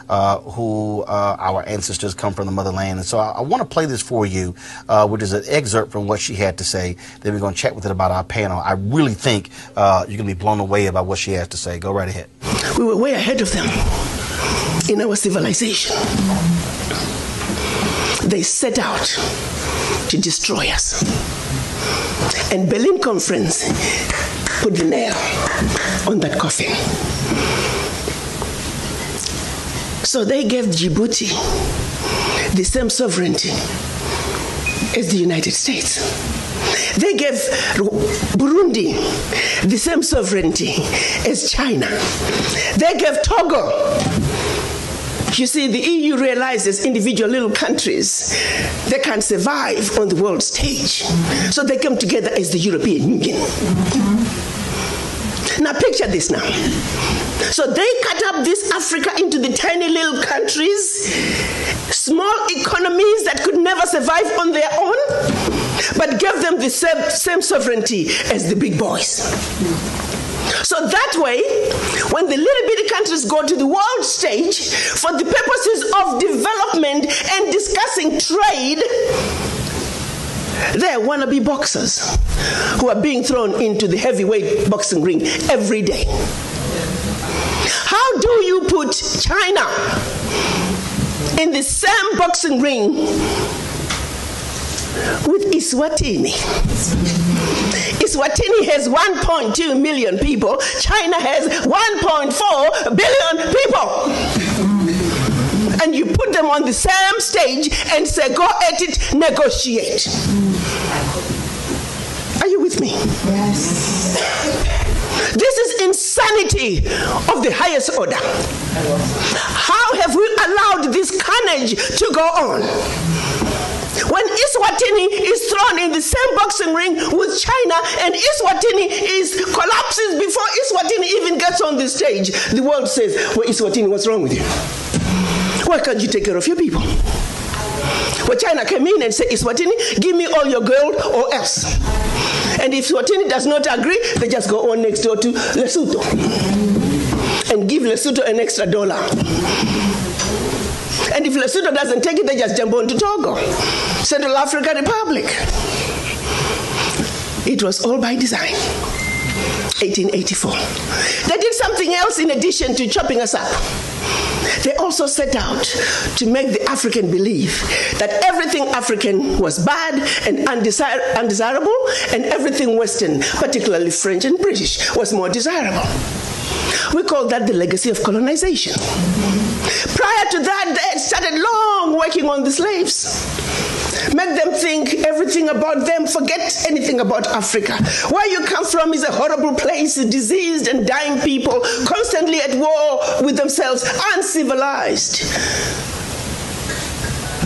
who our ancestors come from the motherland. And so I want to play this for you, which is an excerpt from what she had to say. Then we're going to chat with it about our panel. I really think you're going to be blown away about what she has to say. Go right ahead. We were way ahead of them in our civilization. They set out to destroy us. And Berlin Conference put the nail on that coffin. So they gave Djibouti the same sovereignty as the United States. They gave Burundi the same sovereignty as China. They gave Togo. You see, the EU realizes individual little countries, they can't survive on the world stage. So they come together as the European Union. Now picture this now. So they cut up this Africa into the tiny little countries, small economies that could never survive on their own, but gave them the same sovereignty as the big boys. So that way, when the little bitty countries go to the world stage for the purposes of development and discussing trade, they're wannabe boxers who are being thrown into the heavyweight boxing ring every day. How do you put China in the same boxing ring with Eswatini? Eswatini has 1.2 million people. China has 1.4 billion people. And you put them on the same stage and say, go at it, negotiate. Are you with me? Yes. This is insanity of the highest order. How have we allowed this carnage to go on? When Eswatini is thrown in the same boxing ring with China and Eswatini collapses before Eswatini even gets on the stage, the world says, well, Eswatini, what's wrong with you? Why can't you take care of your people? Well, China came in and said, Eswatini, give me all your gold or else. And if Eswatini does not agree, they just go on next door to Lesotho and give Lesotho an extra $1. And if Lesotho doesn't take it, they just jump on to Togo, Central African Republic. It was all by design. 1884. They did something else in addition to chopping us up. They also set out to make the African believe that everything African was bad and undesirable, and everything Western, particularly French and British, was more desirable. We call that the legacy of colonization. Prior to that, they had started long working on the slaves. Make them think everything about them, forget anything about Africa. Where you come from is a horrible place, diseased and dying people, constantly at war with themselves, uncivilized.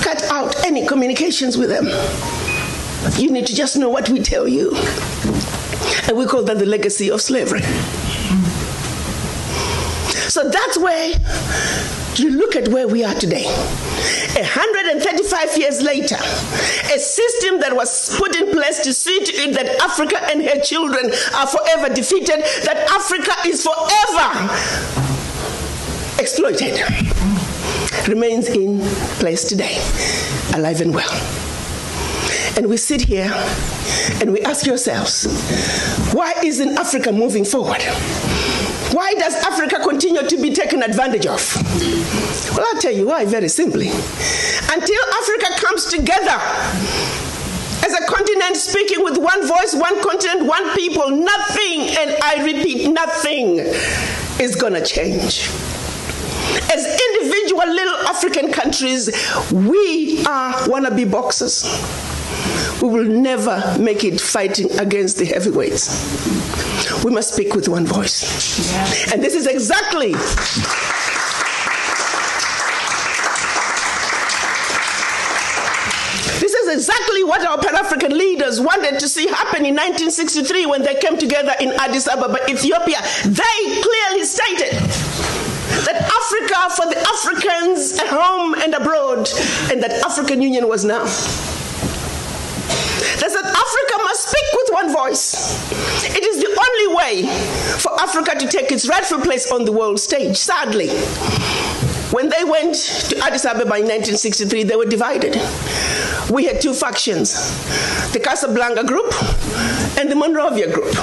Cut out any communications with them. You need to just know what we tell you. And we call that the legacy of slavery. So that's where you look at where we are today. 135 years later, a system that was put in place to see to it that Africa and her children are forever defeated, that Africa is forever exploited, remains in place today, alive and well. And we sit here and we ask ourselves, why isn't Africa moving forward? Why does Africa continue to be taken advantage of? Well, I'll tell you why, very simply. Until Africa comes together as a continent speaking with one voice, one continent, one people, nothing, and I repeat, nothing is going to change. As individual little African countries, we are wannabe boxers. We will never make it fighting against the heavyweights. We must speak with one voice. Yeah. And this is exactly what our Pan-African leaders wanted to see happen in 1963 when they came together in Addis Ababa, Ethiopia. They clearly stated that Africa for the Africans at home and abroad, and that African Union was now. They said Africa must speak with one voice. It is the only way for Africa to take its rightful place on the world stage. Sadly, When they went to Addis Ababa in 1963, they were divided. We had two factions, the Casablanca group and the Monrovia group.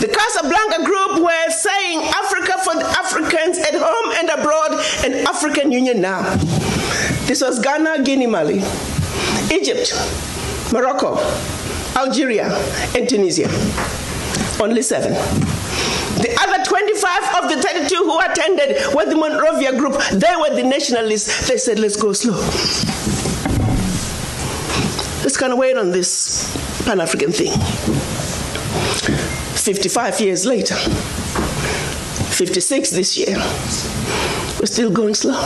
The Casablanca group were saying Africa for the Africans at home and abroad, and African Union now. This was Ghana, Guinea, Mali, Egypt, Morocco, Algeria, and Tunisia. Only 7. The other 25 of the 32 who attended were the Monrovia group. They were the nationalists. They said, let's go slow. Let's kind of wait on this Pan-African thing. 55 years later, 56 this year, we're still going slow.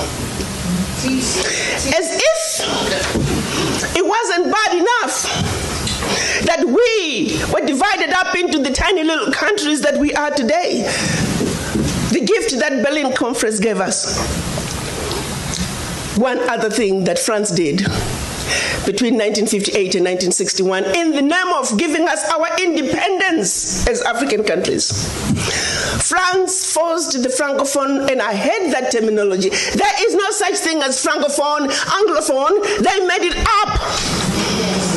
As if it wasn't bad enough that we were divided up into the tiny little countries that we are today. The gift that Berlin Conference gave us. One other thing that France did between 1958 and 1961 in the name of giving us our independence as African countries. France forced the Francophone, and I hate that terminology. There is no such thing as Francophone, Anglophone. They made it up.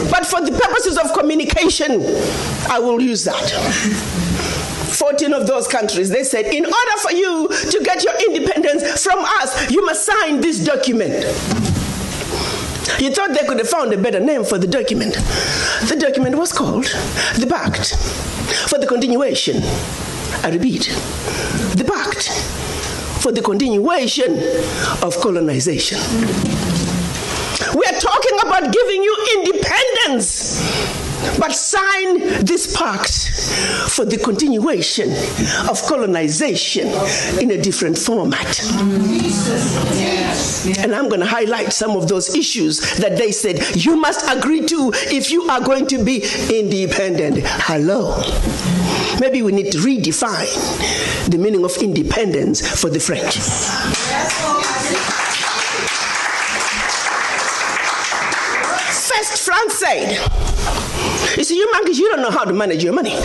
But for the purposes of communication, I will use that. 14 of those countries, they said, in order for you to get your independence from us, you must sign this document. You thought they could have found a better name for the document. The document was called the Pact for the Continuation. I repeat, the Pact for the Continuation of Colonization. We are talking about giving you independence, but sign this pact for the continuation of colonization in a different format. And I'm going to highlight some of those issues that they said you must agree to if you are going to be independent. Hello. Maybe we need to redefine the meaning of independence for the French. First, France said, you see, you monkeys, you don't know how to manage your money.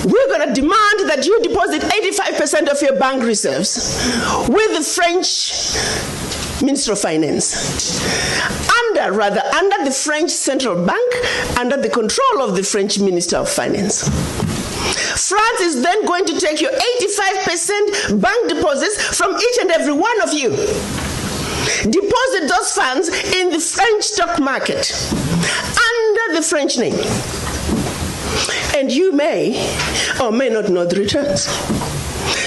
We're going to demand that you deposit 85% of your bank reserves with the French Minister of Finance. Under the French Central Bank, under the control of the French Minister of Finance. France is then going to take your 85% bank deposits from each and every one of you. Deposit those funds in the French stock market under the French name. And you may or may not know the returns.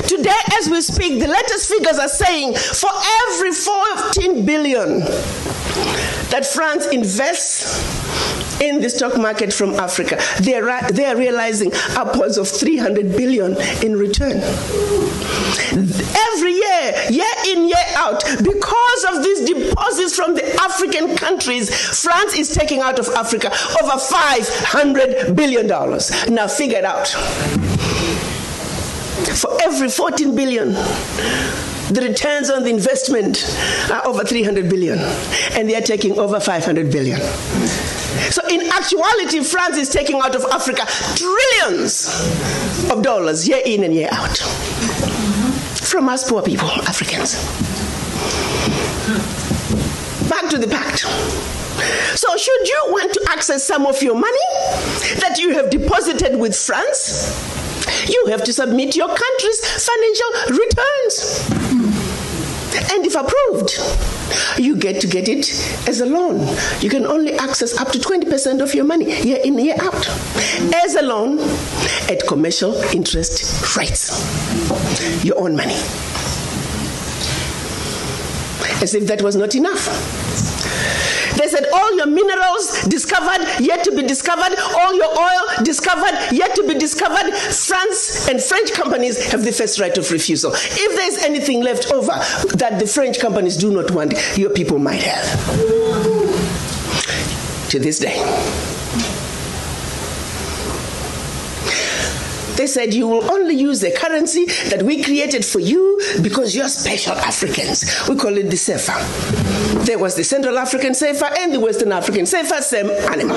Today, as we speak, the latest figures are saying for every 14 billion that France invests in the stock market from Africa, they are realizing upwards of 300 billion in return. Every year, year in, year out, because of these deposits from the African countries, France is taking out of Africa over $500 billion. Now figure it out. For every 14 billion, the returns on the investment are over 300 billion, and they are taking over 500 billion. So in actuality, France is taking out of Africa trillions of dollars year in and year out. From us poor people, Africans. Back to the pact. So should you want to access some of your money that you have deposited with France, you have to submit your country's financial returns. And if approved, you get to get it as a loan. You can only access up to 20% of your money year in, year out as a loan at commercial interest rates. Your own money. As if that was not enough. They said all your minerals discovered, yet to be discovered, all your oil discovered, yet to be discovered. France and French companies have the first right of refusal. If there's anything left over that the French companies do not want, your people might have. To this day. They said you will only use the currency that we created for you because you're special Africans. We call it the CFA. There was the Central African CFA and the Western African CFA, same animal.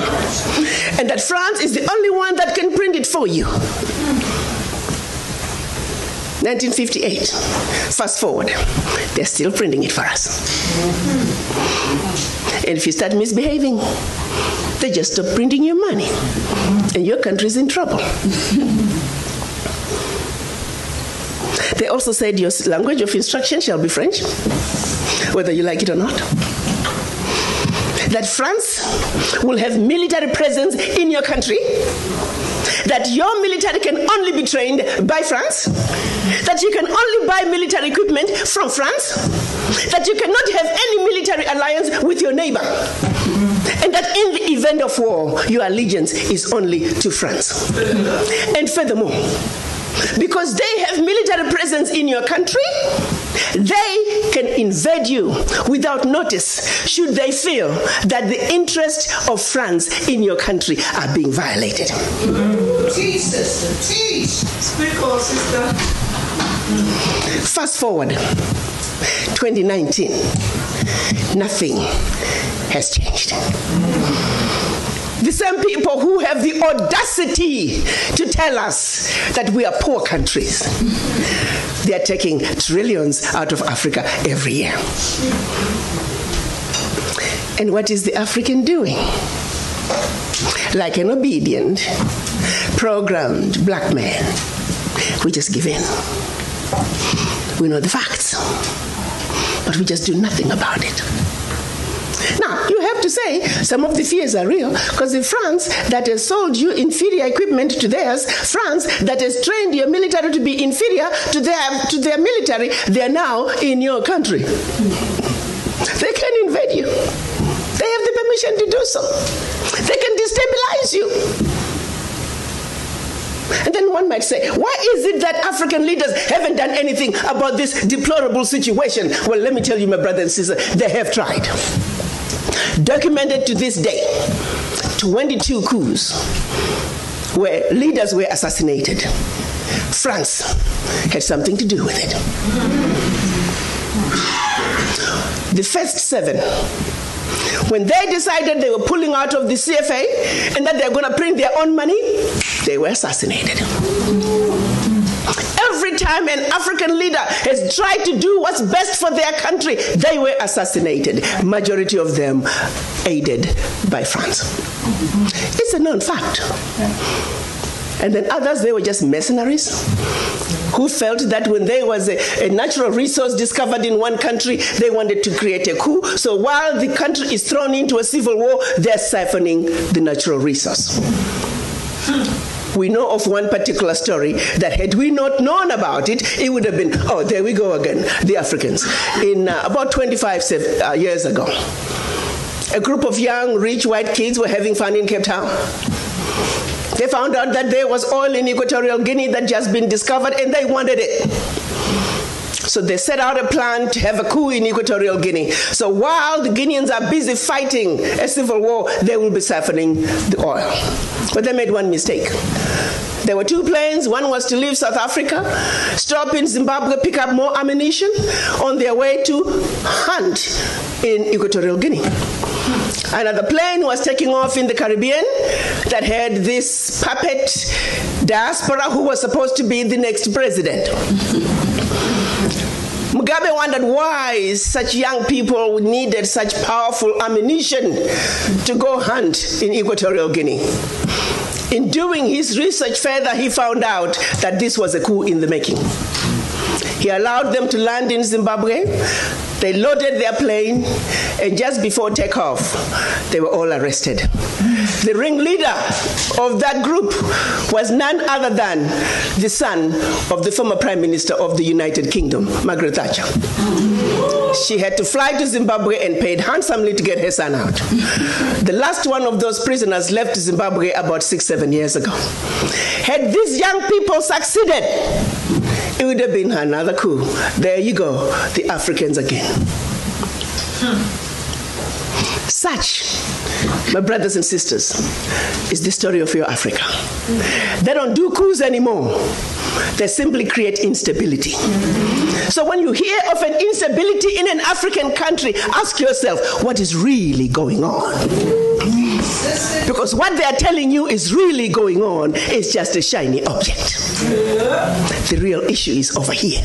And that France is the only one that can print it for you. 1958. Fast forward, they're still printing it for us. And if you start misbehaving, they just stop printing your money, and your country's in trouble. They also said your language of instruction shall be French, whether you like it or not. That France will have military presence in your country, that your military can only be trained by France, that you can only buy military equipment from France, that you cannot have any military alliance with your neighbor, and that in the event of war, your allegiance is only to France. And furthermore, because they have military presence in your country, they can invade you without notice should they feel that the interests of France in your country are being violated. Teach, sister, teach. Speak on, sister. Fast forward, 2019, nothing has changed. The same people who have the audacity to tell us that we are poor countries, they are taking trillions out of Africa every year. And what is the African doing? Like an obedient, programmed black man, we just give in. We know the facts, but we just do nothing about it. Now, you have to say some of the fears are real, because if France that has sold you inferior equipment to theirs, France that has trained your military to be inferior to their military, they are now in your country. They can invade you. They have the permission to do so. They can destabilize you. And then one might say, why is it that African leaders haven't done anything about this deplorable situation? Well, let me tell you, my brother and sister, they have tried. Documented to this day, 22 coups where leaders were assassinated. France had something to do with it. The first 7, when they decided they were pulling out of the CFA and that they're going to print their own money, they were assassinated. Every time an African leader has tried to do what's best for their country, they were assassinated. Majority of them aided by France. It's a known fact. And then others, they were just mercenaries who felt that when there was a natural resource discovered in one country, they wanted to create a coup. So while the country is thrown into a civil war, they're siphoning the natural resource. We know of one particular story that had we not known about it, it would have been, oh, there we go again, the Africans. In about 25 years ago, a group of young, rich white kids were having fun in Cape Town. They found out that there was oil in Equatorial Guinea that had just been discovered, and they wanted it. So they set out a plan to have a coup in Equatorial Guinea. So while the Guineans are busy fighting a civil war, they will be siphoning the oil. But they made one mistake. There were 2 planes. One was to leave South Africa, stop in Zimbabwe, pick up more ammunition on their way to hunt in Equatorial Guinea. Another plane was taking off in the Caribbean that had this puppet diaspora who was supposed to be the next president. Mugabe wondered why such young people needed such powerful ammunition to go hunt in Equatorial Guinea. In doing his research further, he found out that this was a coup in the making. He allowed them to land in Zimbabwe. They loaded their plane, and just before takeoff, they were all arrested. The ringleader of that group was none other than the son of the former Prime Minister of the United Kingdom, Margaret Thatcher. She had to fly to Zimbabwe and paid handsomely to get her son out. The last one of those prisoners left Zimbabwe about 6-7 years ago. Had these young people succeeded, it would have been another coup. There you go, the Africans again. Such, my brothers and sisters, is the story of your Africa. They don't do coups anymore. They simply create instability. So when you hear of an instability in an African country, ask yourself, what is really going on? Because what they are telling you is really going on is just a shiny object. The real issue is over here.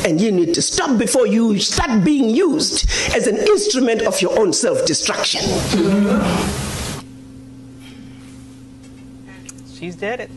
And you need to stop before you start being used as an instrument of your own self-destruction. She's did it.